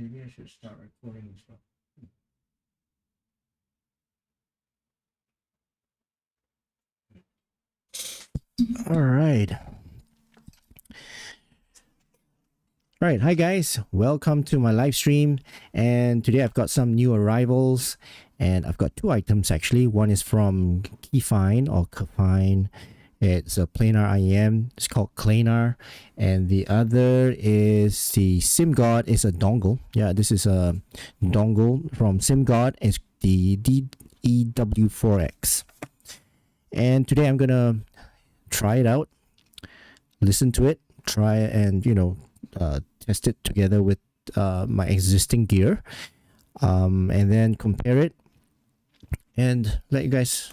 Maybe I should start recording as well. All right. All right. Hi, guys. Welcome to my live stream. And today I've got some new arrivals. And I've got two items actually. One is from Kefine or Kefine. It's a planar IEM. It's called Klanar. And the other is the SimGod. It's a dongle. Yeah, this is a dongle from SimGod. It's the DEW4X. And today I'm going to try it out, listen to it, try and, test it together with my existing gear, and then compare it and let you guys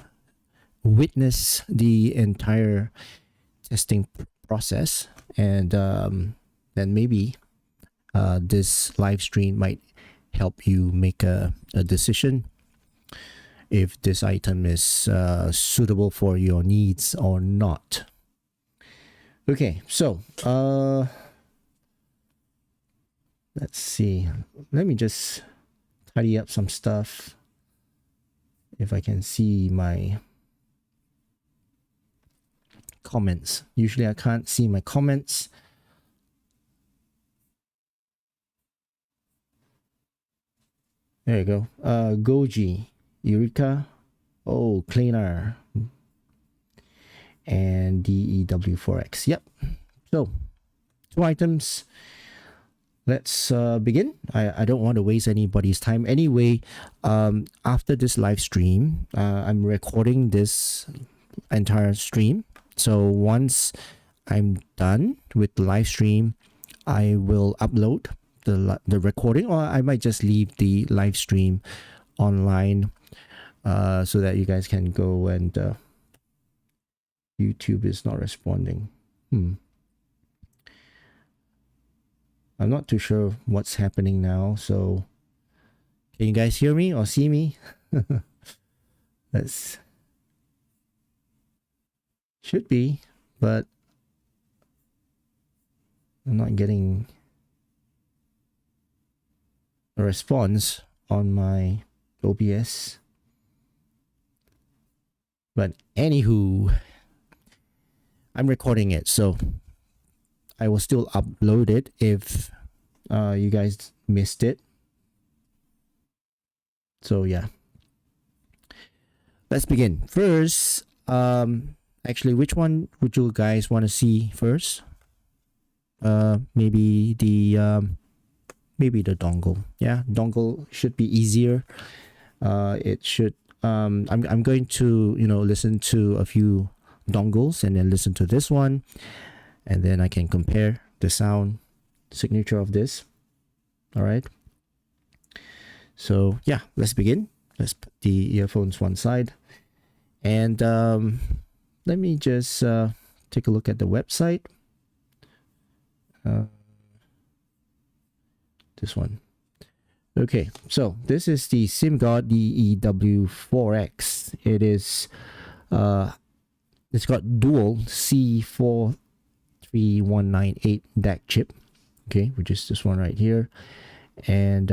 witness the entire testing process. And then maybe this live stream might help you make a decision if this item is suitable for your needs or not. Okay, so let's see. Let me just tidy up some stuff. If I can see my comments. Usually I can't see my comments. There you go. Goji, Eureka, Klanar, and DEW4X. Yep. So, two items. Let's begin. I don't want to waste anybody's time. Anyway, after this live stream, I'm recording this entire stream. So once I'm done with the live stream, I will upload the recording, or I might just leave the live stream online so that you guys can go and YouTube is not responding. I'm not too sure what's happening now, so can you guys hear me or see me? That's should be, but I'm not getting a response on my OBS. But anywho, I'm recording it, so I will still upload it if you guys missed it. So yeah, let's begin. First, actually, which one would you guys want to see first? Maybe the dongle. Yeah, dongle should be easier. It should. I'm going to listen to a few dongles and then listen to this one, and then I can compare the sound signature of this. All right. So yeah, let's begin. Let's put the earphones one side, and let me just take a look at the website. This one. Okay, so this is the SimGod DEW4X. It is it's got dual C43198 DAC chip, okay, which is this one right here, and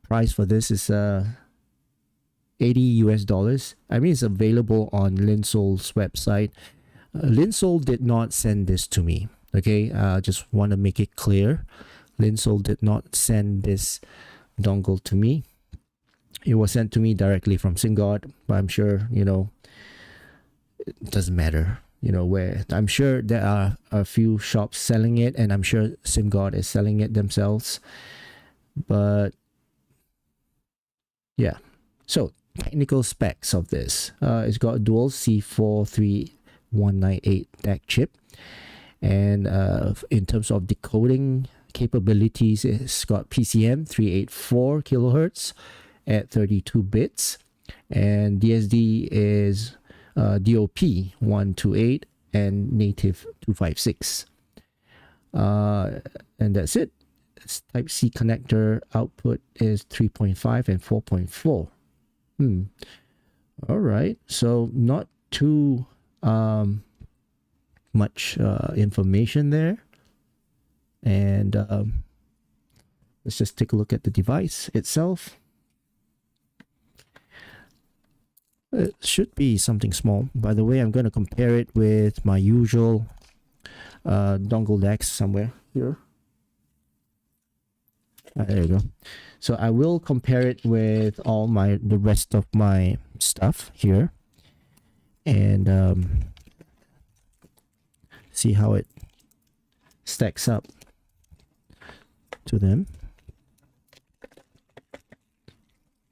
price for this is $80 US. I mean, it's available on Linsol's website. Linsol did not send this to me, okay. Just want to make it clear, Linsol did not send this dongle to me. It was sent to me directly from SimGod, but I'm sure it doesn't matter where. I'm sure there are a few shops selling it, and I'm sure SimGod is selling it themselves. But yeah, so technical specs of this, it's got a dual C43198 DAC chip, and in terms of decoding capabilities, it's got PCM 384 kilohertz at 32 bits, and DSD is DOP 128 and native 256, and that's it. It's Type C connector. Output is 3.5 and 4.4. All right, so not too much information there. And let's just take a look at the device itself. It should be something small. By the way, I'm going to compare it with my usual dongle DAC somewhere here. There you go. So I will compare it with all the rest of my stuff here, and see how it stacks up to them.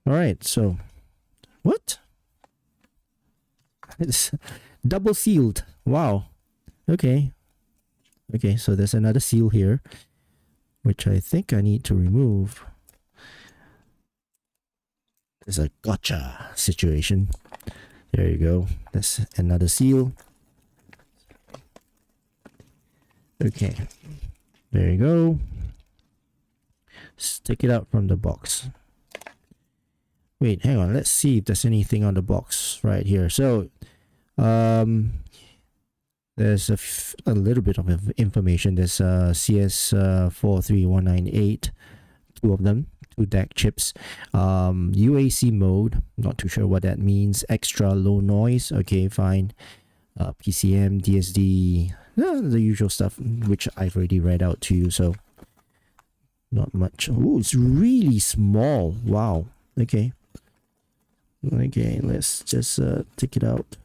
All right, so what? It's double sealed. Wow. Okay. Okay, so there's another seal here, which I think I need to remove. There's a gotcha situation. There you go. That's another seal. Okay. There you go. Stick it out from the box. Wait, hang on. Let's see if there's anything on the box right here. So, there's a little bit of information. There's CS43198, two of them, two DAC chips. UAC mode, not too sure what that means. Extra low noise, okay, fine. PCM, DSD, the usual stuff, which I've already read out to you, so not much. Oh, it's really small. Wow. Okay. Okay, let's just take it out.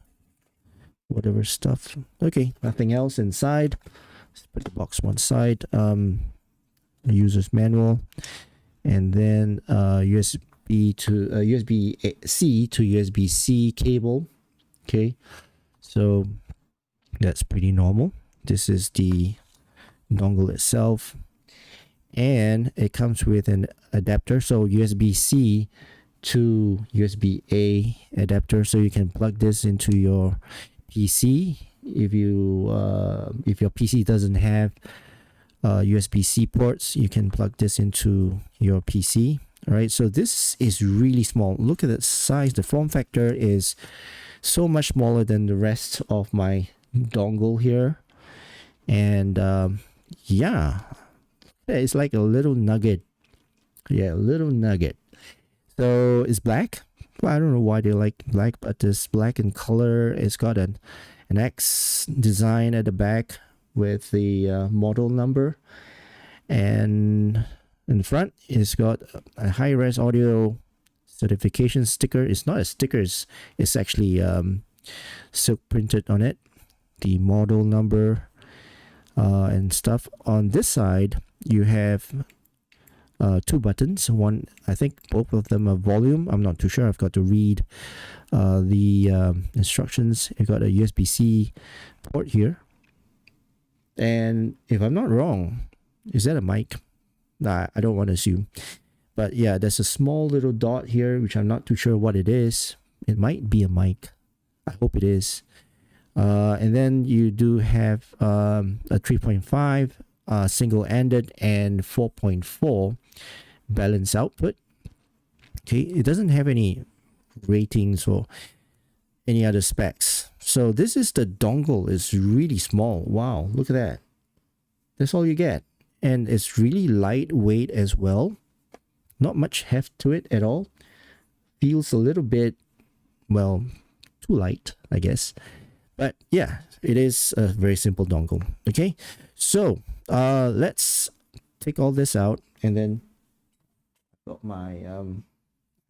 Whatever stuff. Okay, nothing else inside. Let's put the box one side. The user's manual, and then USB to USB-C to USB-C cable. Okay, so that's pretty normal. This is the dongle itself, and it comes with an adapter. So USB-C to USB-A adapter, so you can plug this into your PC. If your PC doesn't have USB-C ports, you can plug this into your PC. All right, so this is really small. Look at the size. The form factor is so much smaller than the rest of my dongle here, and yeah, it's like a little nugget. Yeah, a little nugget. So it's black. Well, I don't know why they like black, but this black in color. It's got an X design at the back with the model number, and in the front it's got a high-res audio certification sticker. It's not a sticker, it's actually silk printed on it, the model number and stuff. On this side you have two buttons. One, I think both of them are volume. I'm not too sure. I've got to read the instructions. You've got a USB-C port here, and if I'm not wrong, is that a mic? Nah, I don't want to assume, but yeah, there's a small little dot here which I'm not too sure what it is. It might be a mic. I hope it is. And then you do have a 3.5 single-ended and 4.4 balance output. Okay, it doesn't have any ratings or any other specs. So this is the dongle. It's really small. Wow, look at that. That's all you get, and it's really lightweight as well. Not much heft to it at all. Feels a little bit, well, too light, I guess. But yeah, it is a very simple dongle. Okay, so let's take all this out, and then I've got my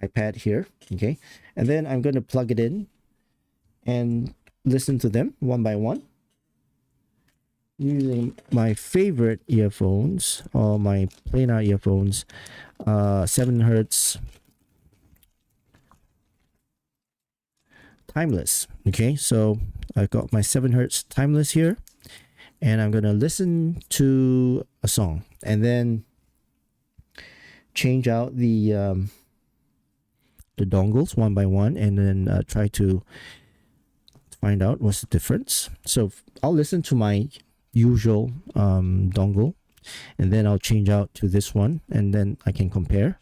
iPad here. Okay, and then I'm going to plug it in and listen to them one by one using my favorite earphones, or my planar earphones, 7 Hertz timeless. Okay, so I've got my 7 Hertz timeless here, and I'm gonna listen to a song and then change out the dongles one by one, and then try to find out what's the difference. So I'll listen to my usual dongle, and then I'll change out to this one, and then I can compare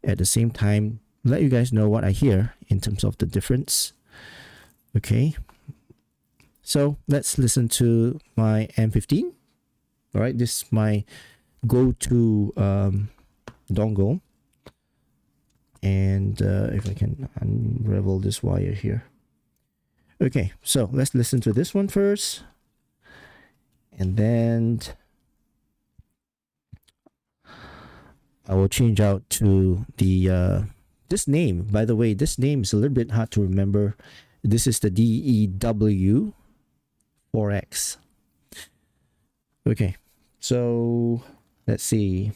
at the same time, let you guys know what I hear in terms of the difference. Okay, so let's listen to my M15. All right, this is my go-to dongle. And if I can unravel this wire here. Okay, so let's listen to this one first. And then I will change out to the this name. By the way, this name is a little bit hard to remember. This is the DEW4X. Okay, so let's see.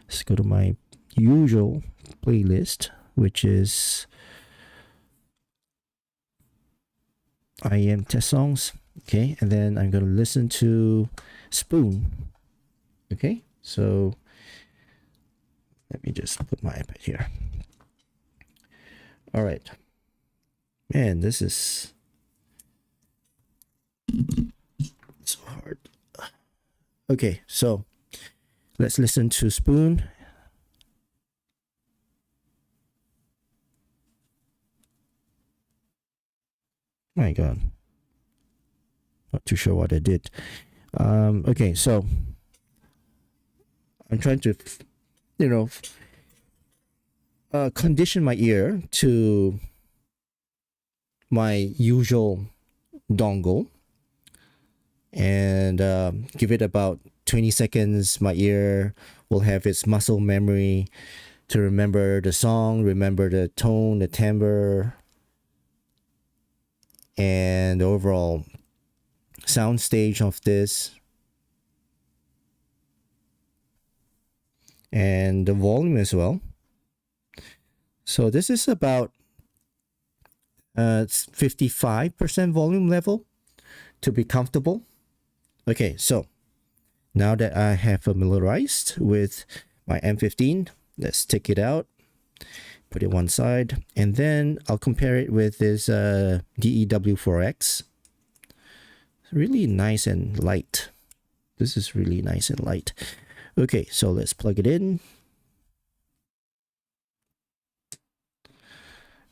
Let's go to my usual playlist, which is IEM test songs. Okay, and then I'm going to listen to Spoon. Okay, so let me just put my iPad here. All right. Man, this is so hard. Okay, so let's listen to Spoon. My God. Not too sure what I did. Okay, so I'm trying to, condition my ear to my usual dongle and give it about 20 seconds. My ear will have its muscle memory to remember the song, remember the tone, the timbre, and the overall sound stage of this, and the volume as well. So this is about 55% volume level to be comfortable. Okay, so now that I have familiarized with my M15, let's take it out, put it one side, and then I'll compare it with this DEW4X. Really nice and light. This is really nice and light. Okay, so let's plug it in.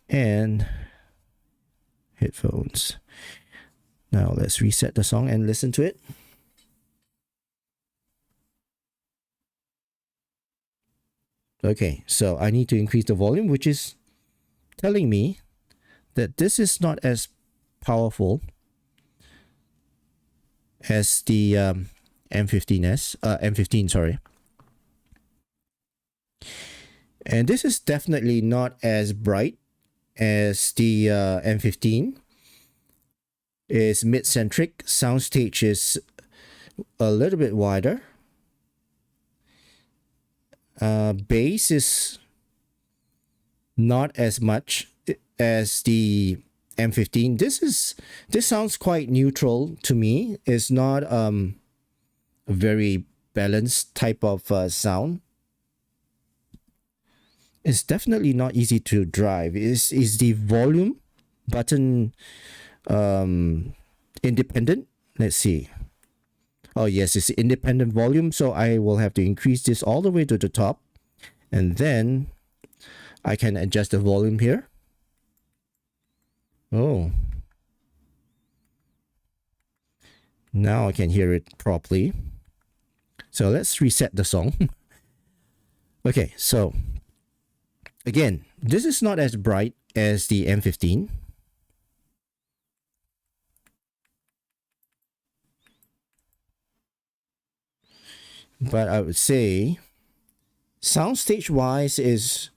And headphones. Now let's reset the song and listen to it. Okay, so I need to increase the volume, which is telling me that this is not as powerful as the M15, sorry. And this is definitely not as bright as the M15. It's mid-centric. Soundstage is a little bit wider. Bass is not as much as the M15. This sounds quite neutral to me. It's not a very balanced type of sound. It's definitely not easy to drive. Is the volume button independent? Let's see. Oh yes, it's independent volume, so I will have to increase this all the way to the top, and then I can adjust the volume here. Oh, now I can hear it properly. So let's reset the song. Okay, so again, this is not as bright as the M15. But I would say soundstage wise is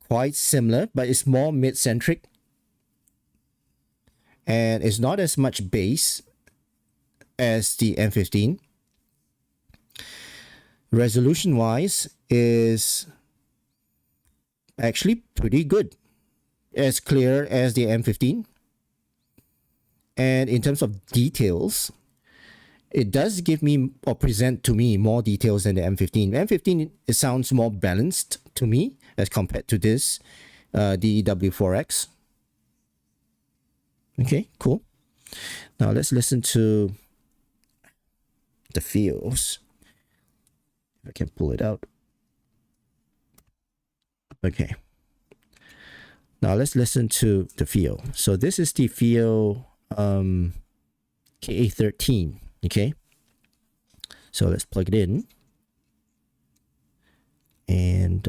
quite similar, but it's more mid-centric. And it's not as much bass as the M15. Resolution wise is actually pretty good. As clear as the M15. And in terms of details, it does give me or present to me more details than the M15. M15, it sounds more balanced to me as compared to this DEW4X. Okay, cool. Now let's listen to the feels. If I can pull it out. Okay. Now let's listen to the feel. So this is the feel KA13. Okay. So let's plug it in. And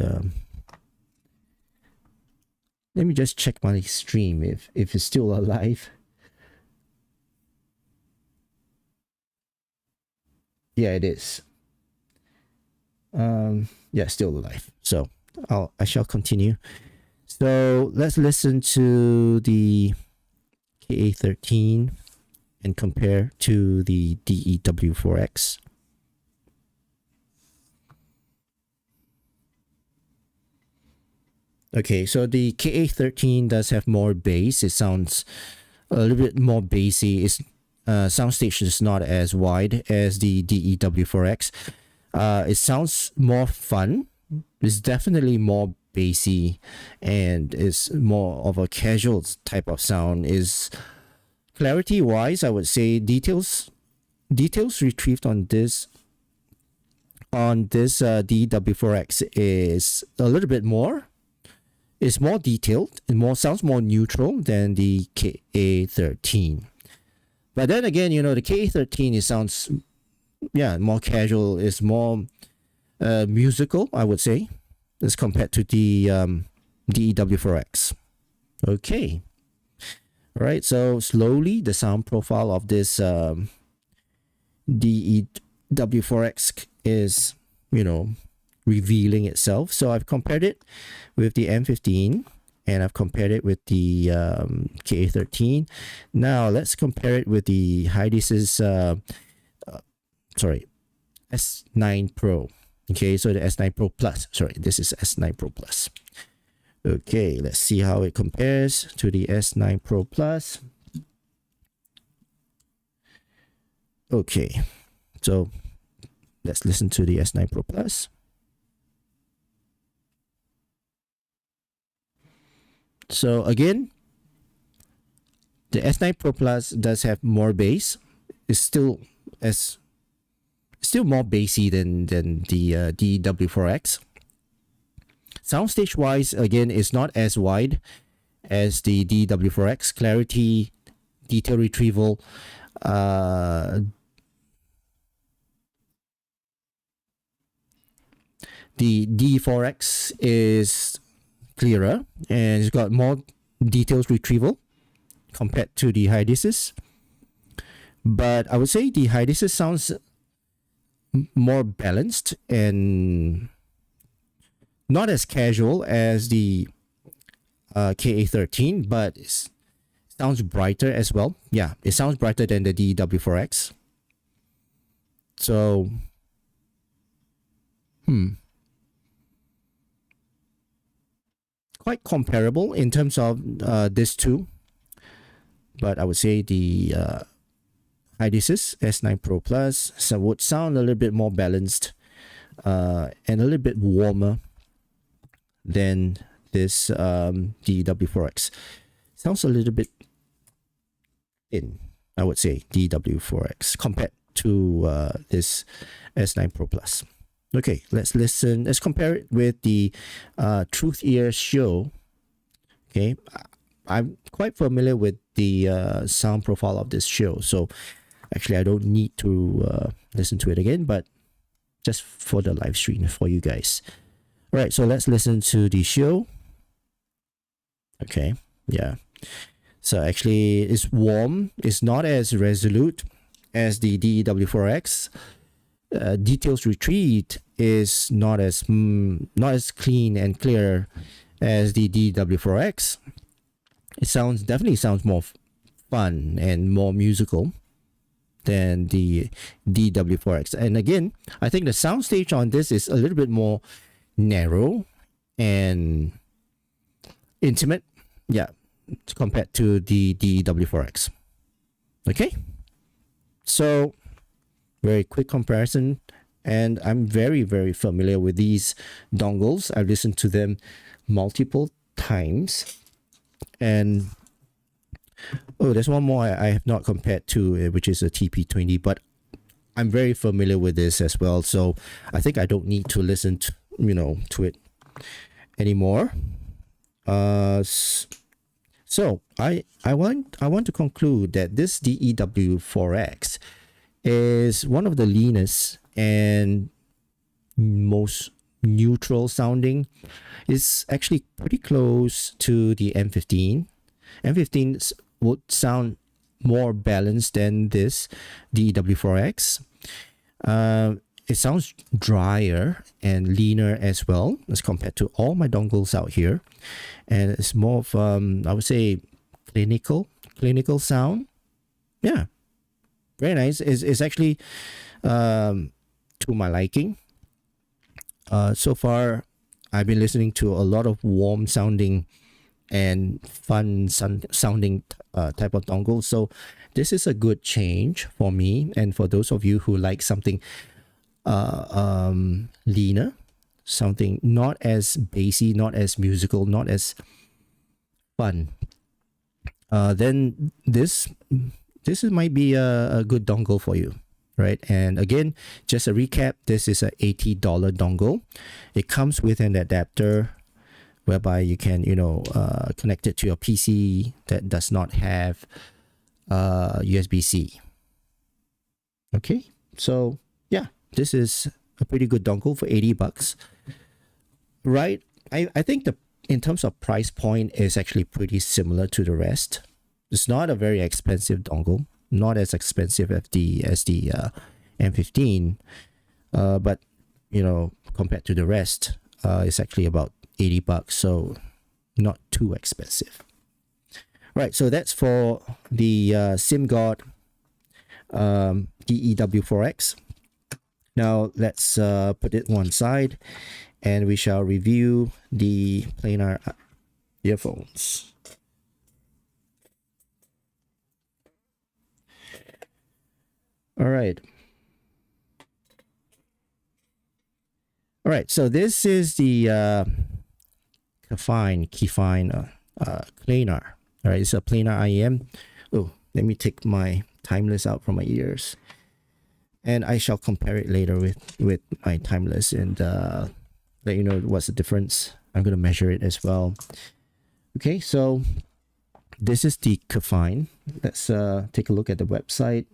let me just check my stream if it's still alive. Yeah, it is. Yeah, still alive. So I shall continue. So let's listen to the KA13 and compare to the DEW4X. Okay, so the KA13 does have more bass. It sounds a little bit more bassy. Its soundstage is not as wide as the DEW4X. It sounds more fun. It's definitely more bassy, and it's more of a casual type of sound. Is clarity wise, I would say details retrieved on this DEW4X is a little bit more. It's more detailed and sounds more neutral than the KA13. But then again, you know, the KA13 sounds more casual. It's more musical, I would say, as compared to the DEW4X. Okay. All right. So slowly, the sound profile of this DEW4X is, revealing itself. So I've compared it with the M15 and I've compared it with the KA13. Now let's compare it with the Hydis's S9 Pro. Okay, so the S9 Pro Plus. Sorry, this is S9 Pro Plus. Okay, let's see how it compares to the S9 Pro Plus. Okay, so let's listen to the S9 Pro Plus. So again, the S9 Pro Plus does have more bass. It's still more bassy than the DEW4X. Soundstage wise, again, is not as wide as the DEW4X. Clarity, detail retrieval, the D4X is clearer and it's got more details retrieval compared to the Hydis's. But I would say the Hydis's sounds more balanced and not as casual as the KA13, but it sounds brighter as well. Yeah, it sounds brighter than the DEW4X. So, quite comparable in terms of these two. But I would say the Hydis's S9 Pro Plus would sound a little bit more balanced and a little bit warmer than this DEW4X. Sounds a little bit thin, I would say, DEW4X compared to this S9 Pro Plus. Okay, let's listen. Let's compare it with the Truth Ear Show. Okay, I'm quite familiar with the sound profile of this show, so actually I don't need to listen to it again, but just for the live stream for you guys. All right, so let's listen to the show. Okay, yeah. So actually, it's warm. It's not as resolute as the DEW4X. Details retrieved is not as clean and clear as the DEW4X. It definitely sounds more fun and more musical than the DEW4X. And again, I think the soundstage on this is a little bit more narrow and intimate, compared to the DEW4X. Okay, so very quick comparison, and I'm very, very familiar with these dongles. I've listened to them multiple times. And there's one more I have not compared to, which is a TP20, but I'm very familiar with this as well, so I think I don't need to listen to it anymore. So I want to conclude that this DEW4X is one of the leanest and most neutral sounding. It's actually pretty close to the M15. M15 would sound more balanced than this DEW4X. It sounds drier and leaner as well as compared to all my dongles out here, and it's more of I would say clinical sound. Yeah, very nice. It's actually to my liking. So far, I've been listening to a lot of warm sounding and fun sounding type of dongle. So this is a good change for me, and for those of you who like something leaner, something not as bassy, not as musical, not as fun, then this might be a good dongle for you, right? And again, just a recap, this is a $80 dongle. It comes with an adapter whereby you can connect it to your PC that does not have USB-C. Okay, so yeah, this is a pretty good dongle for $80, right? I think in terms of price point is actually pretty similar to the rest. It's not a very expensive dongle, not as expensive as the M15, but compared to the rest, it's actually about $80, so not too expensive. Right, so that's for the SimGod DEW4X. Now let's put it one side, and we shall review the planar earphones. All right. So this is the Kefine Klanar. All right, it's a planar IEM. Oh, let me take my timeless out from my ears, and I shall compare it later with my timeless and let you know what's the difference. I'm going to measure it as well. Okay, so this is the Kefine. Let's take a look at the website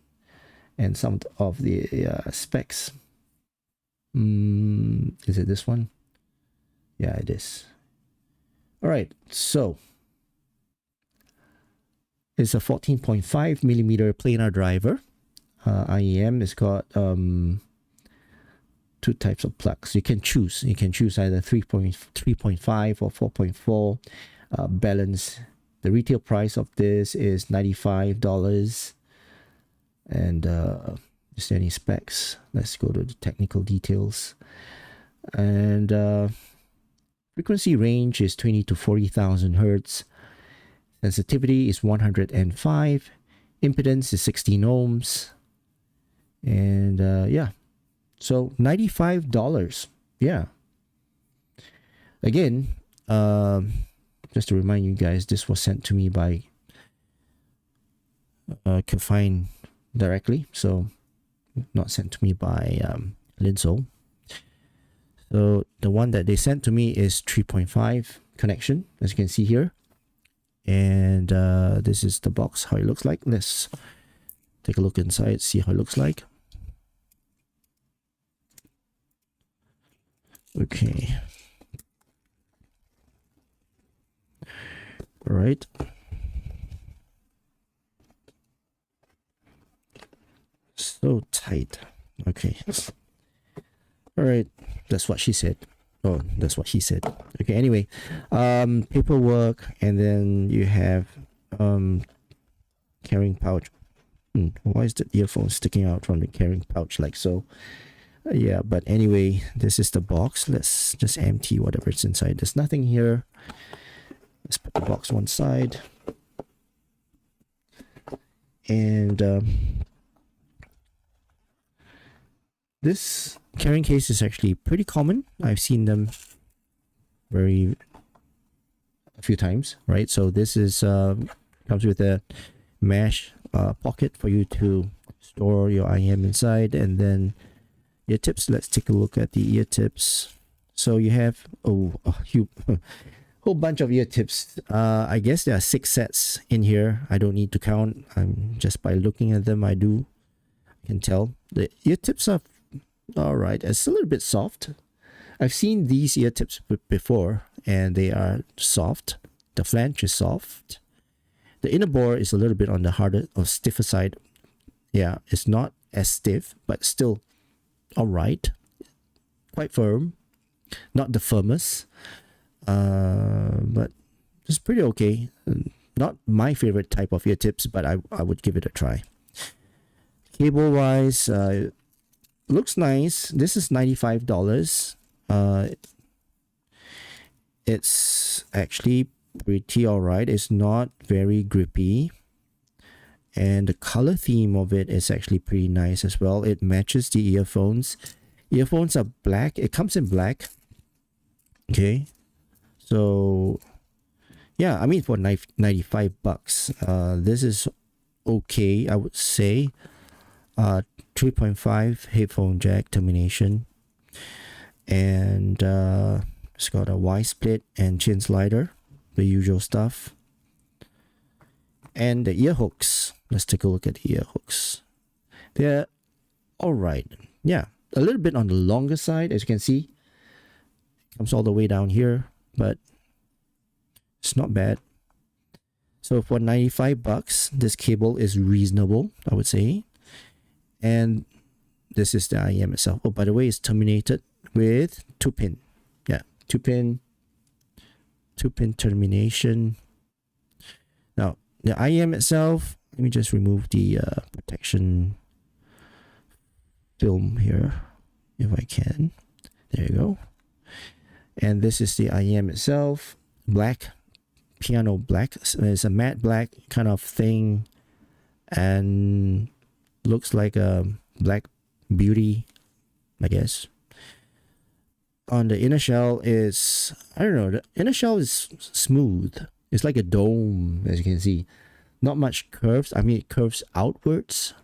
and some of the specs. Is it this one? Yeah, it is. All right, so it's a 14.5 millimeter planar driver. IEM. It's got 2 types of plugs. You can choose either 3.5 or 4.4. Balance. The retail price of this is $95. And is there any specs? Let's go to the technical details. And frequency range is 20 to 40,000 hertz. Sensitivity is 105. Impedance is 16 ohms. And yeah, so $95. Yeah. Again, just to remind you guys, this was sent to me by Kefine directly, so not sent to me by Linso. So the one that they sent to me is 3.5 connection, as you can see here. And this is the box, how it looks like. Let's take a look inside, see how it looks like. Okay. All right. So tight. Okay. All right. That's what she said. Oh, that's what he said. Okay, anyway, paperwork, and then you have carrying pouch. Why is the earphone sticking out from the carrying pouch like so? Yeah, but anyway, this is the box. Let's just empty whatever's inside. There's nothing here. Let's put the box one side. And this carrying case is actually pretty common. I've seen them a few times, right? So this is comes with a mesh pocket for you to store your IM inside, and then ear tips. Let's take a look at the ear tips. So you have a whole bunch of ear tips. I guess there are 6 sets in here. I don't need to count. I'm just by looking at them, I can tell the ear tips are all right. It's a little bit soft. I've seen these ear tips before, and they are soft. The flange is soft. The inner bore is a little bit on the harder or stiffer side. Yeah, it's not as stiff, but still all right. Quite firm. Not the firmest, but it's pretty okay. Not my favorite type of ear tips, but I would give it a try. Cable wise, looks nice. This is $95. It's actually pretty alright. It's not very grippy, and the color theme of it is actually pretty nice as well. It matches the earphones. Earphones are black. It comes in black. Okay, so yeah, I mean, for 95 bucks, this is okay, I would say. 3.5 headphone jack termination, and it's got a Y split and chin slider, the usual stuff. And the ear hooks, let's take a look at the ear hooks. They're all right. Yeah, a little bit on the longer side, as you can see. Comes all the way down here, but it's not bad. So for 95 bucks, this cable is reasonable, I would say. And this is the IEM itself. Oh, by the way, it's terminated with 2-pin. Yeah, 2-pin termination. Now, the IEM itself, let me just remove the protection film here, if I can. There you go. And this is the IEM itself. Black, piano black. It's a matte black kind of thing, and looks like a black beauty, I guess. On the inner shell is, I don't know, the inner shell is smooth. It's like a dome, as you can see. Not much curves. I mean, it curves outwards.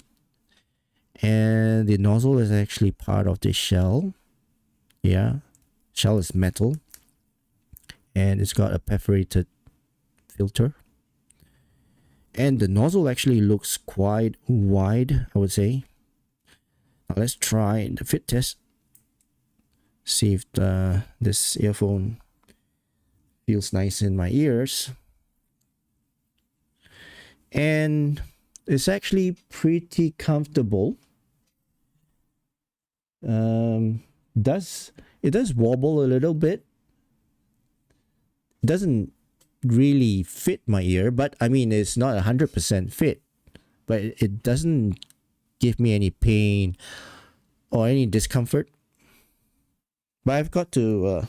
And the nozzle is actually part of the shell. Yeah, shell is metal. And it's got a perforated filter. And the nozzle actually looks quite wide, I would say. Now let's try the fit test. See if this earphone feels nice in my ears. And it's actually pretty comfortable. It does wobble a little bit. It doesn't really fit my ear, but I mean, it's not 100% fit, but it doesn't give me any pain or any discomfort. But I've got to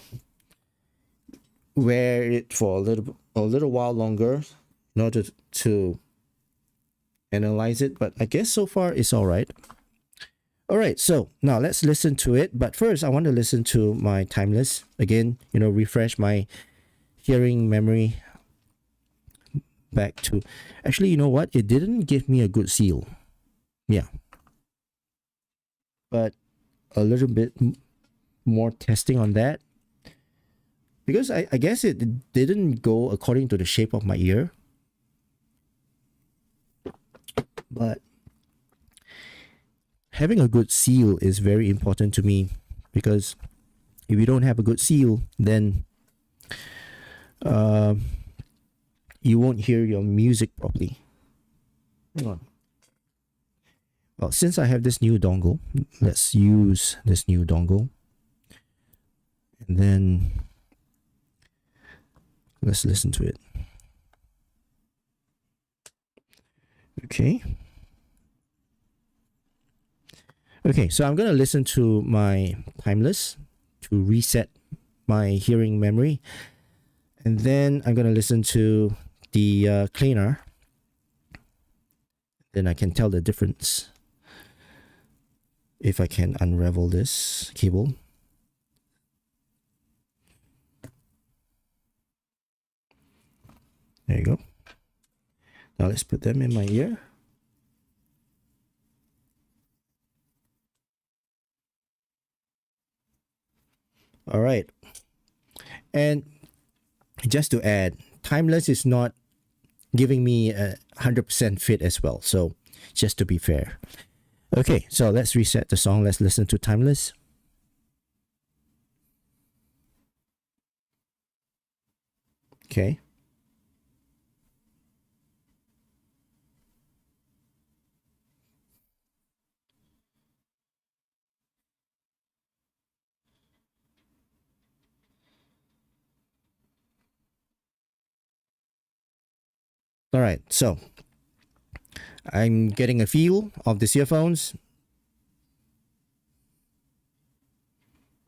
wear it for a little while longer in order to analyze it, but I guess so far it's all right. All right, so now let's listen to it, but first I want to listen to my timeless again, refresh my hearing memory back to, actually, you know what, it didn't give me a good seal. Yeah, but a little bit more testing on that, because I guess it didn't go according to the shape of my ear. But having a good seal is very important to me, because if you don't have a good seal, then you won't hear your music properly. Hang on. Well, since I have this new dongle, let's use this new dongle. And then let's listen to it. Okay. Okay, so I'm going to listen to my timeless to reset my hearing memory. And then I'm going to listen to the Klanar. Then I can tell the difference if I can unravel this cable. There you go. Now let's put them in my ear. All right. And just to add, timeless is not giving me a 100% fit as well. So just to be fair. Okay, so let's reset the song. Let's listen to Timeless. Okay. All right, so I'm getting a feel of the earphones.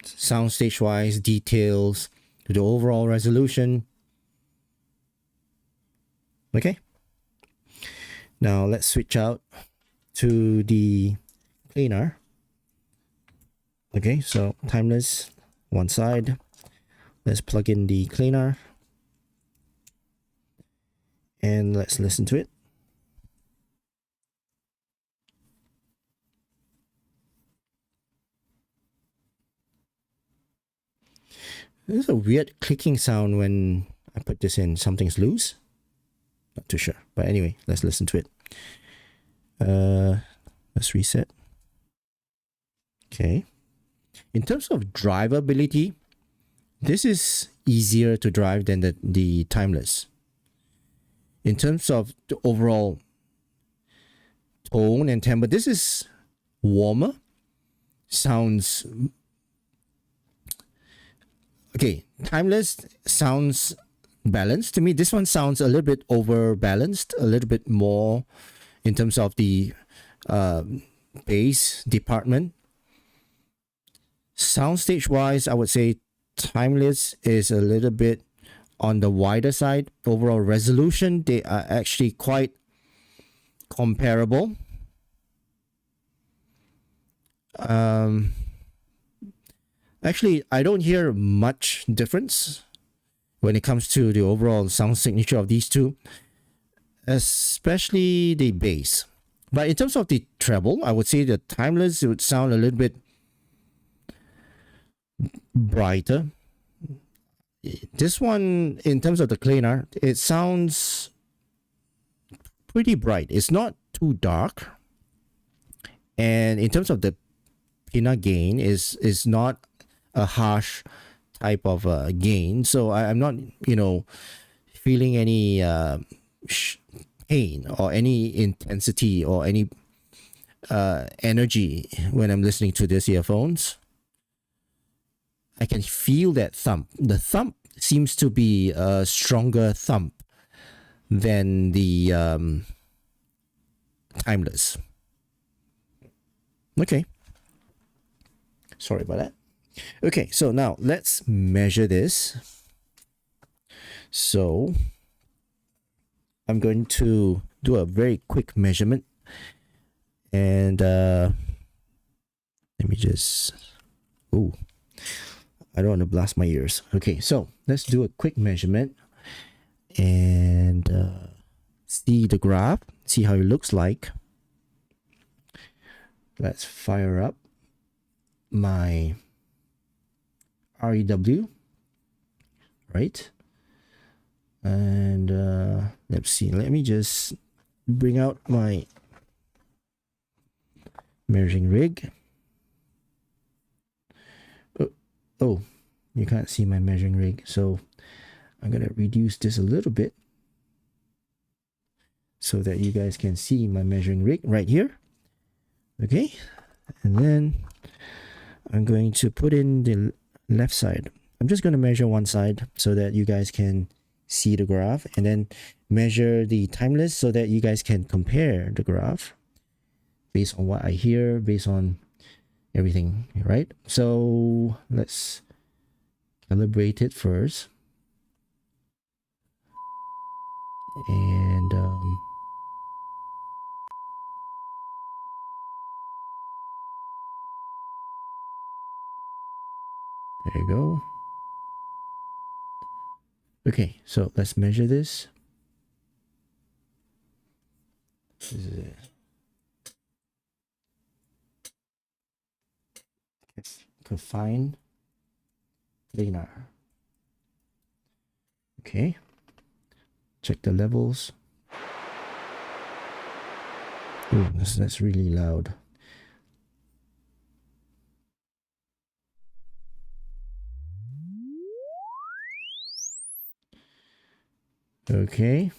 Soundstage wise, details, the overall resolution. Okay. Now let's switch out to the Klanar. Okay, so timeless, one side. Let's plug in the Klanar and let's listen to it. There's a weird clicking sound when I put this in. Something's loose. Not too sure. But anyway, let's listen to it. Let's reset. Okay. In terms of drivability, this is easier to drive than the timeless. In terms of the overall tone and timbre, this is warmer. Sounds okay. Timeless sounds balanced to me. This one sounds a little bit overbalanced, a little bit more in terms of the bass department. Soundstage wise, I would say timeless is a little bit on the wider side. Overall resolution, they are actually quite comparable. Actually, I don't hear much difference when it comes to the overall sound signature of these two, especially the bass. But in terms of the treble, I would say the timeless would sound a little bit brighter. This one, in terms of the Klanar, it sounds pretty bright. It's not too dark. And in terms of the pinna gain, is not a harsh type of gain. So I'm not, feeling any pain or any intensity or any energy when I'm listening to these earphones. I can feel that thump. The thump seems to be a stronger thump than the timeless. Okay. Sorry about that. Okay, so now let's measure this. So I'm going to do a very quick measurement. And let me just... Oh, I don't want to blast my ears. Okay, so let's do a quick measurement and see the graph, see how it looks like. Let's fire up my REW, right? And let's see, let me just bring out my measuring rig. Oh, you can't see my measuring rig, so I'm gonna reduce this a little bit so that you guys can see my measuring rig right here. Okay, and then I'm going to put in the left side. I'm just going to measure one side so that you guys can see the graph, and then measure the timeless so that you guys can compare the graph based on what I hear, based on everything, right? So let's calibrate it first. And there you go. Okay, so let's measure this. This is it. Kefine Klanar. Okay, check the levels. Oh, that's really loud. Okay.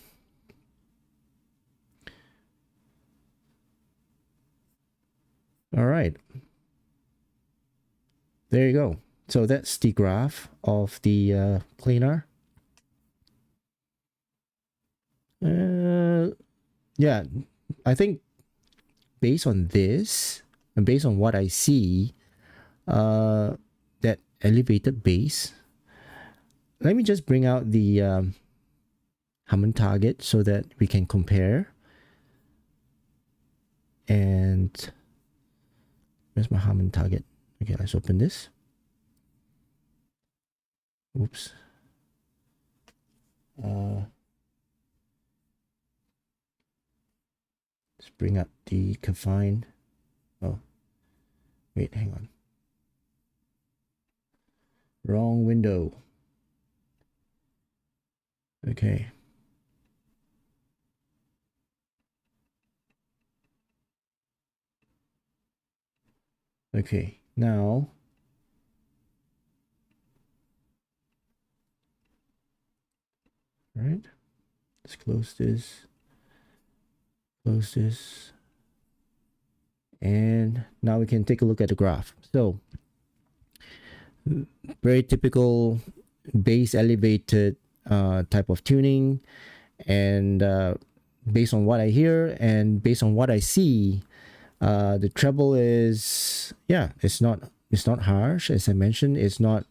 All right. There you go. So that's the graph of the Klanar. Yeah, I think based on this and based on what I see, that elevated base. Let me just bring out the Hammond target so that we can compare. And where's my Hammond target? Okay, let's open this. Oops. Let's bring up the Kefine. Oh, wait, hang on. Wrong window. Okay. Okay, now all right, let's close this, and now we can take a look at the graph. So very typical base elevated type of tuning, and based on what I hear and based on what I see, the treble is, yeah, it's not harsh, as I mentioned. It's not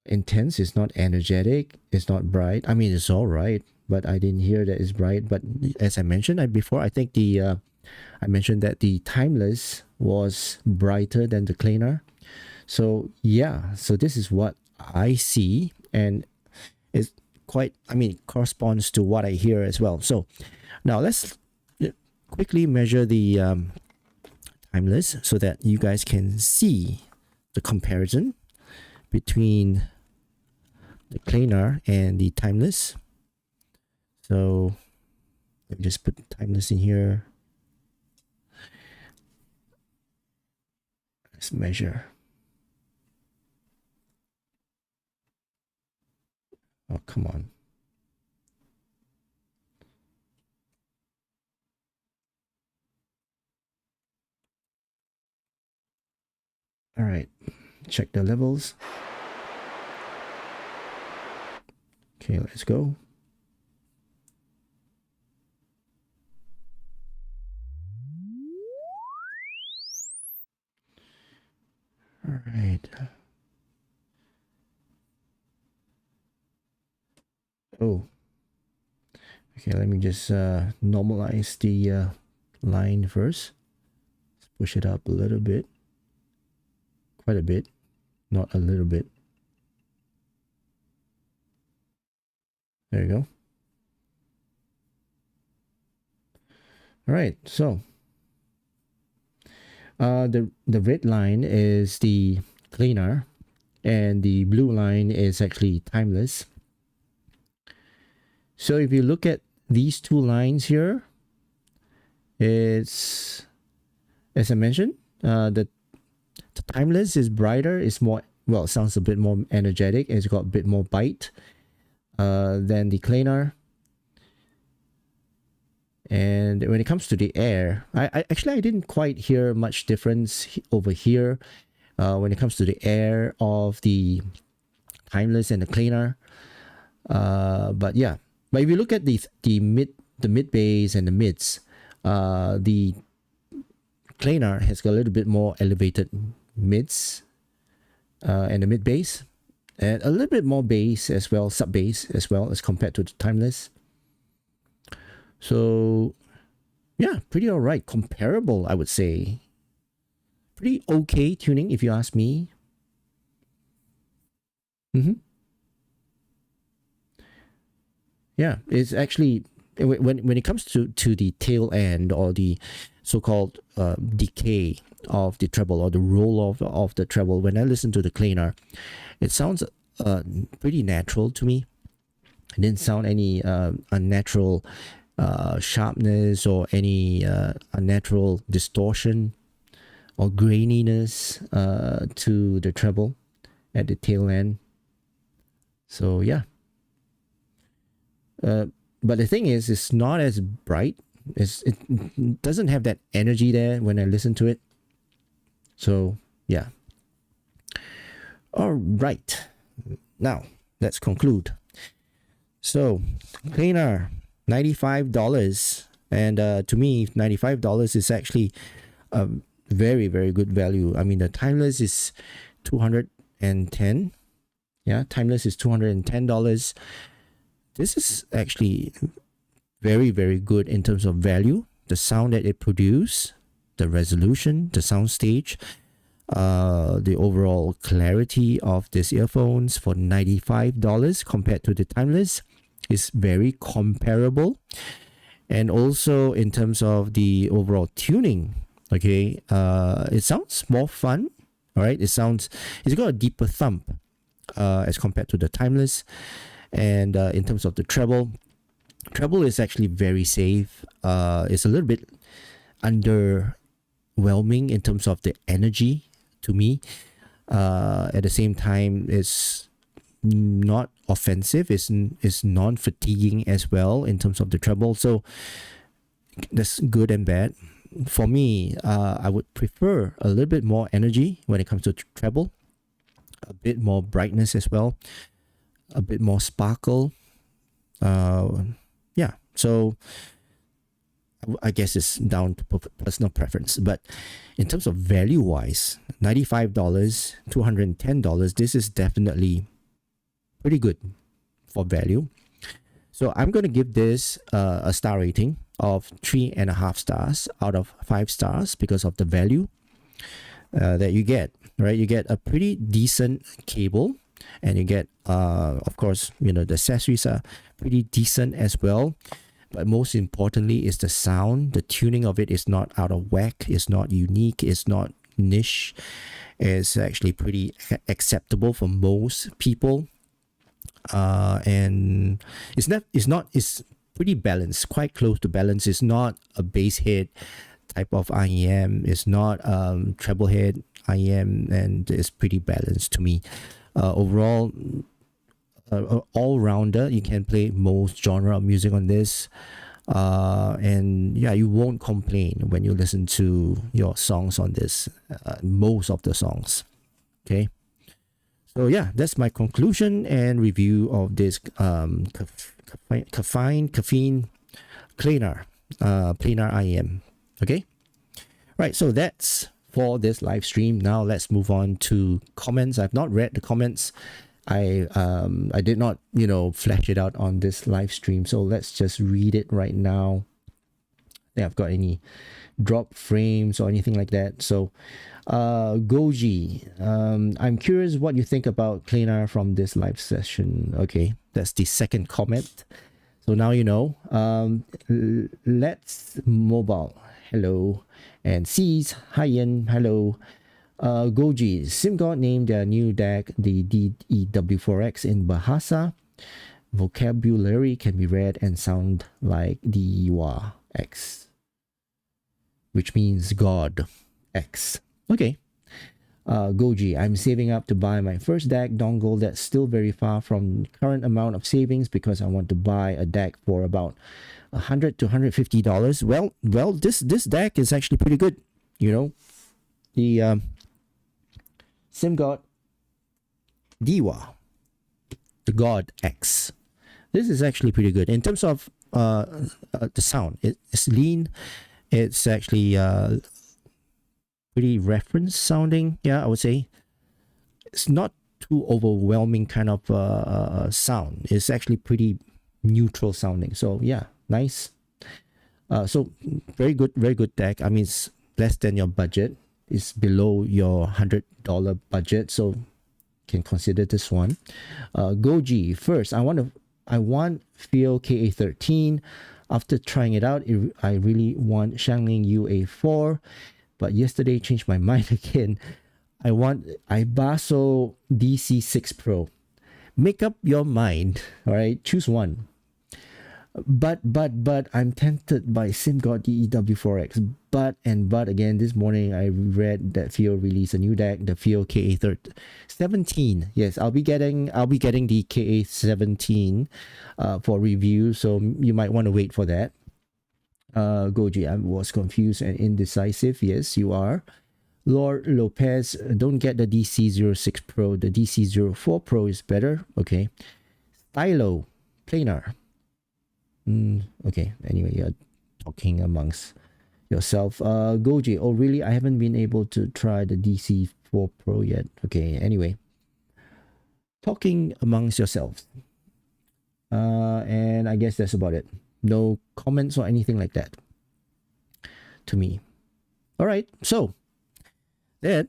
intense, it's not energetic, it's not bright. I mean, it's all right, but I didn't hear that it's bright. But as I mentioned before, I think I mentioned that the timeless was brighter than the Klanar. So yeah, so this is what I see, and it's quite, I mean, corresponds to what I hear as well. So now let's quickly measure the timeless so that you guys can see the comparison between the Klanar and the timeless. So let me just put the timeless in here. Let's measure. Oh, come on. All right, check the levels. Okay, let's go. All right. Oh, okay, let me just normalize the line first. Let's push it up a little bit. Quite a bit, not a little bit. There you go. All right, so the red line is the Klanar, and the blue line is actually timeless. So if you look at these two lines here, it's, as I mentioned, the timeless is brighter, it's more, well, it sounds a bit more energetic, it's got a bit more bite than the Klanar. And when it comes to the air, I actually I didn't quite hear much difference over here when it comes to the air of the timeless and the Klanar. But yeah, but if you look at the mid bass and the mids, the Klanar has got a little bit more elevated mids and the mid bass, and a little bit more bass as well, sub bass as well, as compared to the timeless. So yeah, pretty all right, comparable, I would say. Pretty okay tuning, if you ask me. Yeah, it's actually, when it comes to the tail end, or the so-called decay of the treble, or the roll of the treble, when I listen to the Klanar, it sounds pretty natural to me. It didn't sound any unnatural sharpness, or any unnatural distortion or graininess to the treble at the tail end. So yeah, But the thing is, it's not as bright. It doesn't have that energy there when I listen to it. So yeah. All right. Now let's conclude. So Klanar, $95, and to me, $95 is actually a very, very good value. I mean, the timeless is $210. Yeah, timeless is $210. This is actually very, very good in terms of value, the sound that it produces, the resolution, the sound stage, the overall clarity of these earphones for $95 compared to the timeless is very comparable. And also in terms of the overall tuning, okay, it sounds more fun. All right, it's got a deeper thump as compared to the timeless. And in terms of the treble is actually very safe. It's a little bit underwhelming in terms of the energy to me. At the same time, it's not offensive. It's non-fatiguing as well in terms of the treble. So that's good and bad. For me, I would prefer a little bit more energy when it comes to treble, a bit more brightness as well, a bit more sparkle. Yeah, so I guess it's down to personal preference. But in terms of value wise, $95, $210, this is definitely pretty good for value. So I'm going to give this a star rating of 3.5 stars out of 5 stars because of the value that you get, right? You get a pretty decent cable, and you get, of course, the accessories are pretty decent as well. But most importantly is the sound. The tuning of it is not out of whack. It's not unique. It's not niche. It's actually pretty acceptable for most people. And it's pretty balanced, quite close to balance. It's not a bass head type of IEM. It's not treble head IEM, and it's pretty balanced to me. Overall, all-rounder. You can play most genre of music on this, and yeah, you won't complain when you listen to your songs on this, most of the songs. Okay, so yeah, that's my conclusion and review of this Kefine Klanar planar IEM. Okay, right, so that's for this live stream. Now let's move on to comments. I've not read the comments. I did not, flash it out on this live stream. So let's just read it right now. I think I've got any drop frames or anything like that. So, Goji, I'm curious what you think about Klanar from this live session. Okay, that's the second comment. So now you know. Let's Mobile, hello. And C's, hi Ian, hello. Goji, Simgot named their new DAC the DEW4X in Bahasa. Vocabulary can be read and sound like DEW4X, which means God X. Okay. Goji, I'm saving up to buy my first DAC dongle that's still very far from current amount of savings because I want to buy a DAC for about $100 to $150. Well, this DAC is actually pretty good. The Simgot D4X, the God X. This is actually pretty good in terms of the sound. It's lean. It's actually pretty reference sounding. Yeah, I would say it's not too overwhelming kind of sound. It's actually pretty neutral sounding. So yeah, nice. So very good DAC. I mean, it's less than your budget. It's below your $100 budget, so can consider this one. Goji, first I want Feel KA13. After trying it out, I really want Shanling UA4, but yesterday changed my mind again. I want Ibaso DC6 Pro. Make up your mind. All right, choose one. But I'm tempted by SimGod DEW4X. But again, this morning I read that Fio released a new deck, the Fio KA17. Yes, I'll be getting the KA17 for review, so you might want to wait for that. Goji, I was confused and indecisive. Yes, you are. Lord Lopez, don't get the DC06 Pro. The DC04 Pro is better. Okay. Stylo, planar. Okay, anyway, you're talking amongst yourself. Goji, oh really? I haven't been able to try the DC4 Pro yet. Okay, anyway. Talking amongst yourselves. And I guess that's about it. No comments or anything like that to me. All right, so that,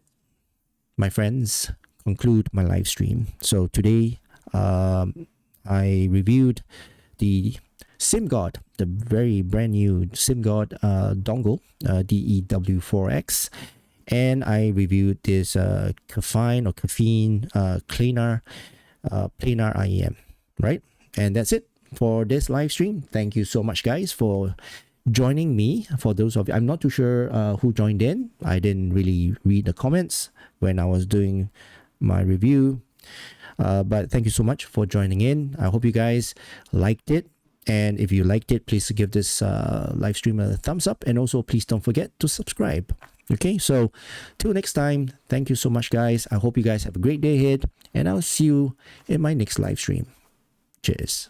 my friends, conclude my live stream. So today, I reviewed the SimGod, the very brand new SimGod dongle, DEW4X, and I reviewed this Kefine Klanar planar IEM, right? And that's it for this live stream. Thank you so much, guys, for joining me. For those of you, I'm not too sure who joined in. I didn't really read the comments when I was doing my review. But thank you so much for joining in. I hope you guys liked it. And if you liked it, please give this live stream a thumbs up. And also, please don't forget to subscribe. Okay, so till next time, thank you so much, guys. I hope you guys have a great day ahead. And I'll see you in my next live stream. Cheers.